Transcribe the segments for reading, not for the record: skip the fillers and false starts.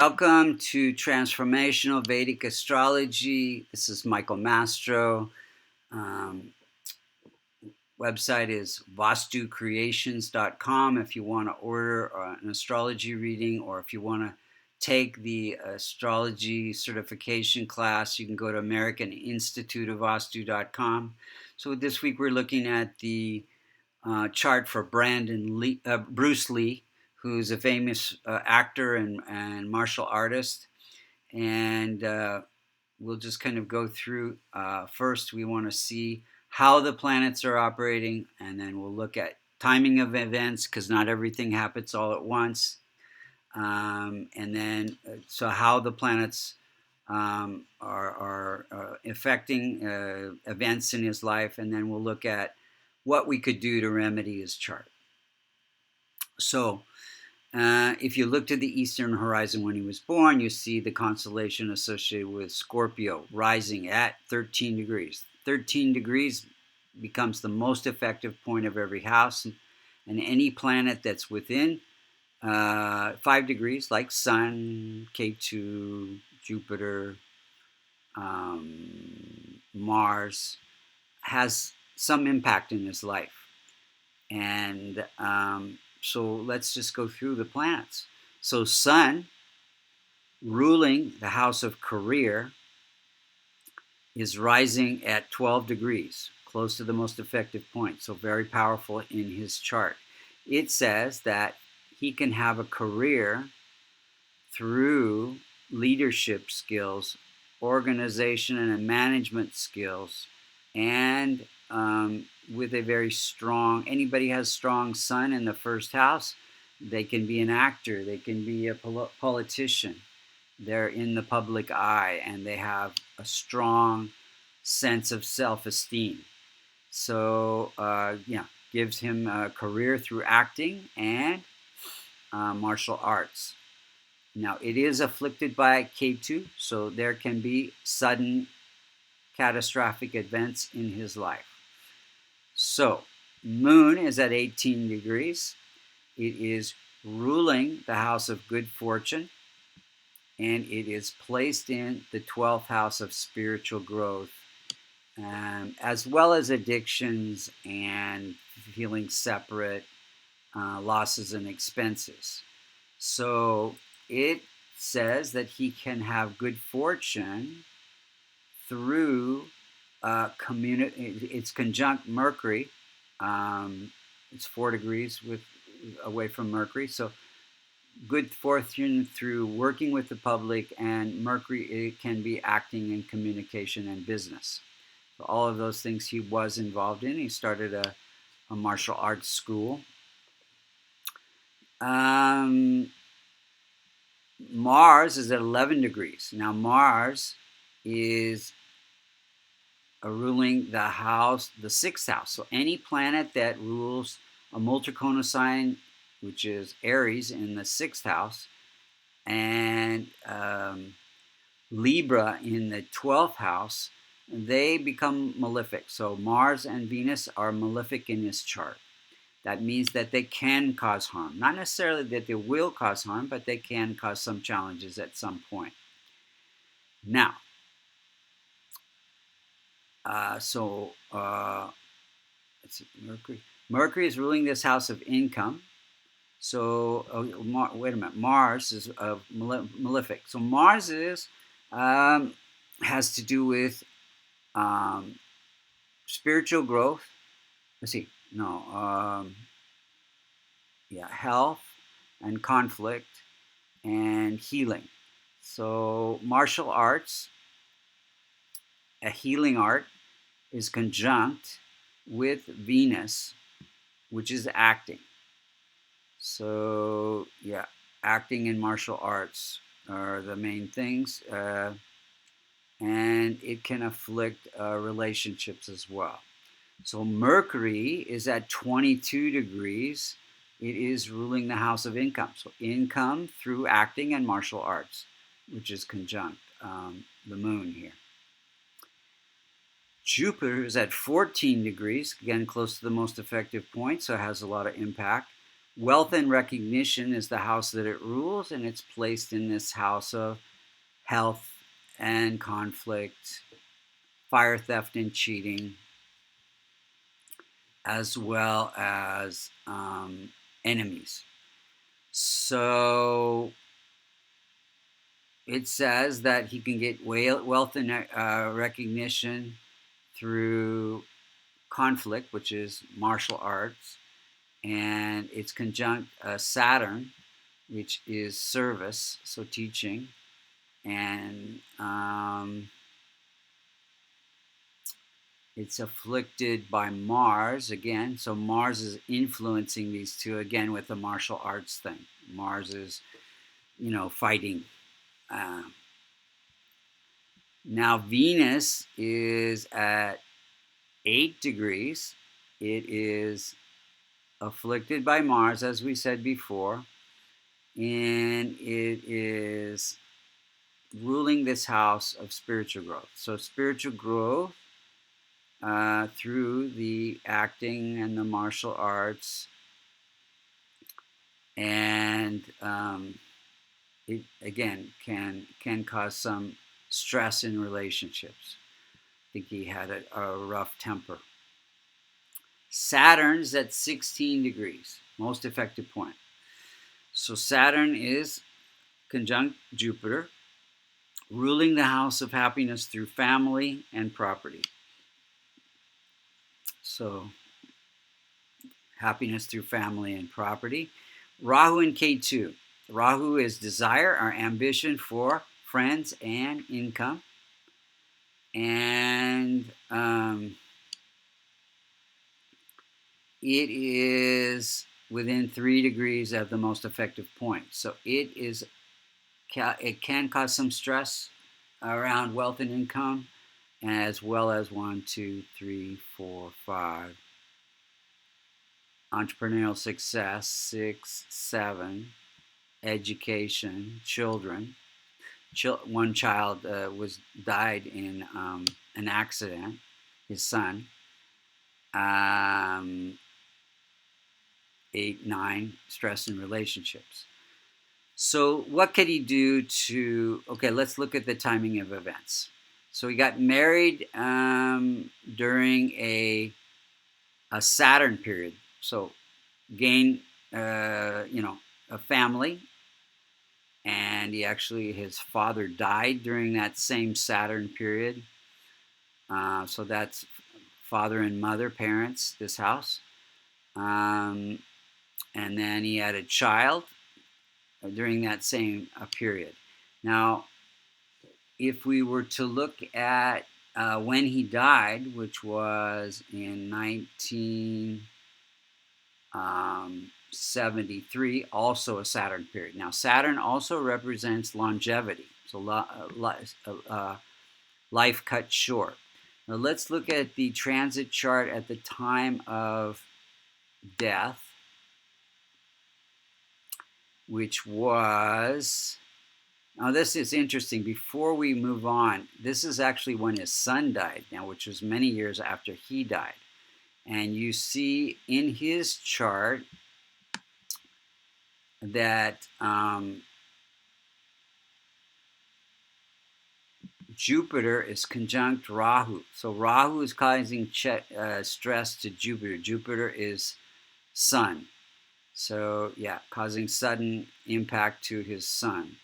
Welcome to Transformational Vedic Astrology. This is Michael Mastro. Um, Website is vastucreations.com if you want to order an astrology reading, or if you want to take the astrology certification class, you can go to American Institute of Vastu.com. So this week we're looking at the chart for Bruce Lee, who's a famous actor and martial artist. And we'll just kind of go through. First, we want to see how the planets are operating, and then we'll look at timing of events, because not everything happens all at once. And then, so how the planets are affecting events in his life, and then we'll look at what we could do to remedy his chart. So, if you look to the eastern horizon when he was born, you see the constellation associated with Scorpio rising at 13 degrees. 13 degrees becomes the most effective point of every house, and any planet that's within 5 degrees, like Sun, K2, Jupiter, Mars, has some impact in his life. And so let's just go through the planets. So Sun, ruling the house of career, is rising at 12 degrees, close to the most effective point, so very powerful in his chart. It says that he can have a career through leadership skills, organization and management skills, and with a very strong, anybody has strong Sun in the first house, they can be an actor, they can be a politician, they're in the public eye, and they have a strong sense of self-esteem. So, gives him a career through acting and martial arts. Now, it is afflicted by K2, so there can be sudden catastrophic events in his life. So, Moon is at 18 degrees. It is ruling the house of good fortune, and it is placed in the 12th house of spiritual growth, as well as addictions and feeling separate, losses and expenses. So it says that he can have good fortune through it's conjunct Mercury. It's 4 degrees away from Mercury. So good fortune through working with the public, and Mercury, it can be acting in communication and business. So all of those things he was involved in. He started a martial arts school. Mars is at 11 degrees. Now Mars is ruling the house, the 6th house. So any planet that rules a multiconal sign, which is Aries in the 6th house, and Libra in the 12th house, they become malefic. So Mars and Venus are malefic in his chart. That means that they can cause harm. Not necessarily that they will cause harm, but they can cause some challenges at some point. Now, let's see, Mercury is ruling this house of income. So, wait a minute, Mars is malefic. So Mars is has to do with spiritual growth. Let's see, health and conflict and healing. So martial arts, a healing art, is conjunct with Venus, which is acting. So acting and martial arts are the main things, and it can afflict relationships as well. So Mercury is at 22 degrees. It is ruling the house of income. So income through acting and martial arts, which is conjunct the moon here. Jupiter is at 14 degrees, again close to the most effective point, so it has a lot of impact Wealth and recognition is the house that it rules, and it's placed in this house of health and conflict, fire, theft, and cheating, as well as enemies. So it says that he can get wealth and recognition through conflict, which is martial arts, and it's conjunct Saturn, which is service, so teaching, and it's afflicted by Mars again. So Mars is influencing these two again with the martial arts thing. Mars is, fighting. Uh, Now Venus is at 8 degrees. It is afflicted by Mars, as we said before, and it is ruling this house of spiritual growth. So spiritual growth through the acting and the martial arts, and it again can cause some stress in relationships. I think he had a rough temper. Saturn's at 16 degrees, most effective point. So Saturn is conjunct Jupiter, ruling the house of happiness through family and property. So happiness through family and property. Rahu and Ketu. Rahu is desire, our ambition for friends and income. And it is within 3 degrees of the most effective point. So it can cause some stress around wealth and income, as well as 1, 2, 3, 4, 5. Entrepreneurial success, 6, 7. Education, children. One child died in an accident, his son. 8, 9, stress in relationships. So what could he do to, okay, let's look at the timing of events. So he got married during a Saturn period. So gain, a family. And his father died during that same Saturn period. So that's father and mother, parents, this house. And then he had a child during that same period. Now, if we were to look at when he died, which was in 1973, also a Saturn period. Now, Saturn also represents longevity, so life cut short. Now, let's look at the transit chart at the time of death, which was, now this is interesting. Before we move on, this is actually when his son died, now, which was many years after he died. And you see in his chart that Jupiter is conjunct Rahu. So Rahu is causing stress to Jupiter. Jupiter is sun. So yeah, causing sudden impact to his son.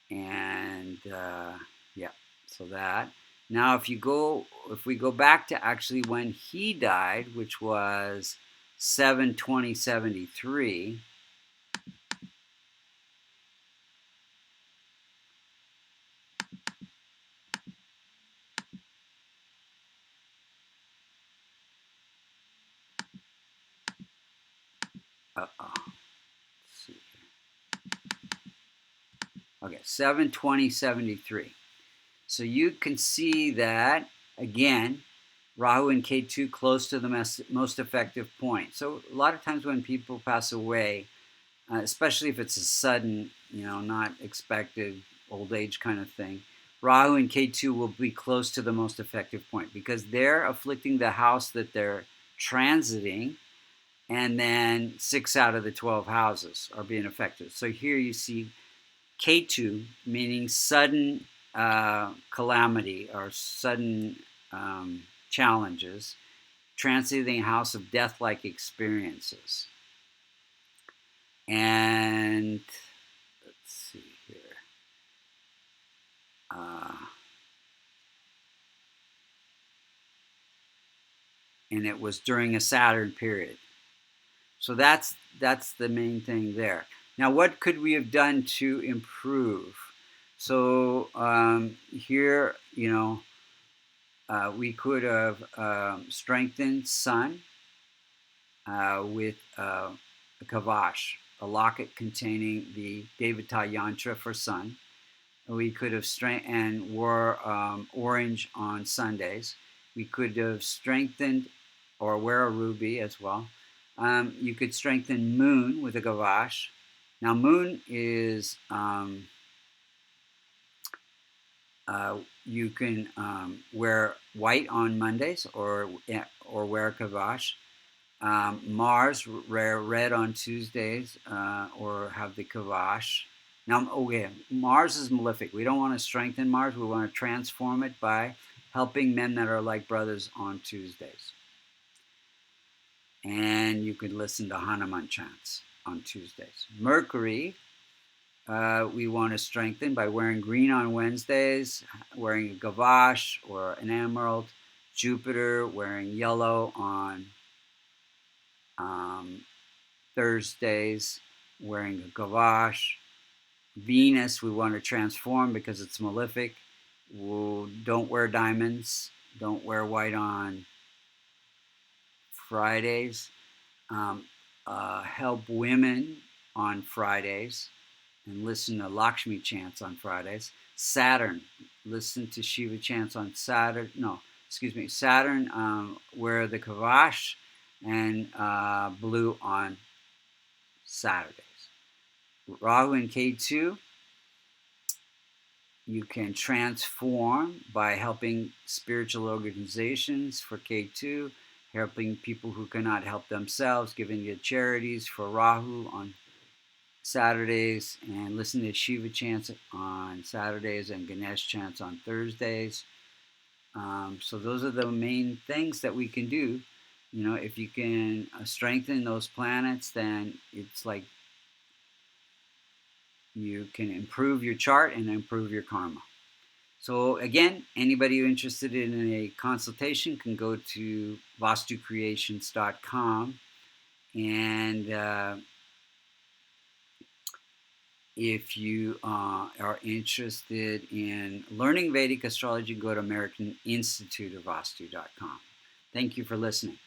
And so that. Now if we go back to actually when he died, which was 7/20/73, okay, 7/20/73. So you can see that, again, Rahu and Ketu close to the most effective point. So a lot of times when people pass away, especially if it's a sudden, not expected old age kind of thing, Rahu and Ketu will be close to the most effective point because they're afflicting the house that they're transiting, and then 6 out of the 12 houses are being affected. So here you see K2, meaning sudden calamity or sudden challenges, transiting house of death-like experiences. And let's see here. And it was during a Saturn period. So that's the main thing there. Now, what could we have done to improve? So here, we could have strengthened Sun with a kavash, a locket containing the Devata yantra for Sun. We could have and wore orange on Sundays. We could have strengthened or wear a ruby as well. You could strengthen Moon with a gavash. Now, Moon is you can wear white on Mondays or wear a gavash. Mars, wear red on Tuesdays or have the kavash. Now, okay, Mars is malefic. We don't want to strengthen Mars. We want to transform it by helping men that are like brothers on Tuesdays. And you could listen to Hanuman chants on Tuesdays. Mercury, we want to strengthen by wearing green on Wednesdays, wearing a gavash or an emerald. Jupiter, wearing yellow on Thursdays, wearing a gavash. Venus, we want to transform because it's malefic. Don't wear diamonds. Don't wear white on Fridays. Help women on Fridays and listen to Lakshmi chants on Fridays. Saturn, listen to Shiva chants on Saturn. No, excuse me. Saturn, wear the kavash and blue on Saturdays. Rahu and K2, you can transform by helping spiritual organizations for K2, helping people who cannot help themselves, giving to charities for Rahu on Saturdays, and listen to Shiva chants on Saturdays and Ganesh chants on Thursdays. So those are the main things that we can do. If you can strengthen those planets, then it's like you can improve your chart and improve your karma. So again, anybody interested in a consultation can go to vastucreations.com, and if you are interested in learning Vedic astrology, go to American Institute of Vastu.com. Thank you for listening.